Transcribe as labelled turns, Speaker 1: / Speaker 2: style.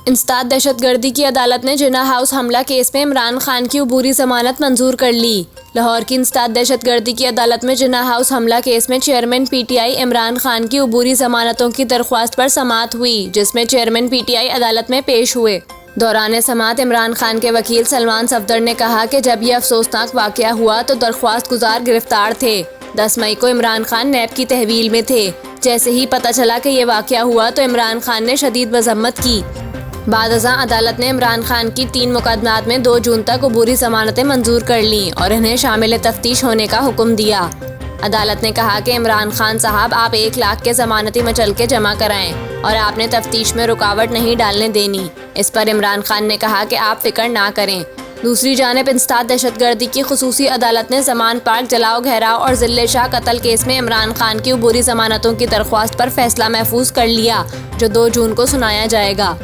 Speaker 1: इंसदाद दहशतगर्दी की अदालत ने जिन्ना हाउस हमला केस में इमरान खान की अबूरी जमानत मंजूर कर ली। लाहौर की इंसदाद दहशतगर्दी की अदालत में जिन्ना हाउस हमला केस में चेयरमैन पीटीआई इमरान खान की अबूरी जमानतों की दरख्वास्त पर समाअत हुई, जिसमें चेयरमैन पीटीआई अदालत में पेश हुए। दौरान समाअत इमरान खान के वकील सलमान सफदर ने कहा कि जब यह अफसोसनाक वाकया हुआ तो दरख्वास्त गुजार गिरफ्तार थे। 10 मई को इमरान खान नैब की तहवील में थे। जैसे ही पता चला कि ये वाकया हुआ तो इमरान खान ने शदीद मजम्मत की। बाद अदालत ने इमरान खान की 3 मुकदमात में 2 जून तक अबूरी जमानतें मंजूर कर लीं और इन्हें शामिल तफ्तीश होने का हुक्म दिया। अदालत ने कहा कि इमरान खान साहब, आप 1 लाख के जमानती मचल के जमा कराएं और आपने तफ्तीश में रुकावट नहीं डालने देनी। इस पर इमरान खान ने कहा कि आप फिक्र ना करें। दूसरी जानिब इंसदाद दहशतगर्दी की खुसूसी अदालत ने जमान पार्क जलाओ घेराव और जिले शाह कत्ल केस में इमरान खान की अबूरी जमानतों की दरख्वास्त पर फैसला महफूज कर लिया, जो 2 जून को सुनाया जाएगा।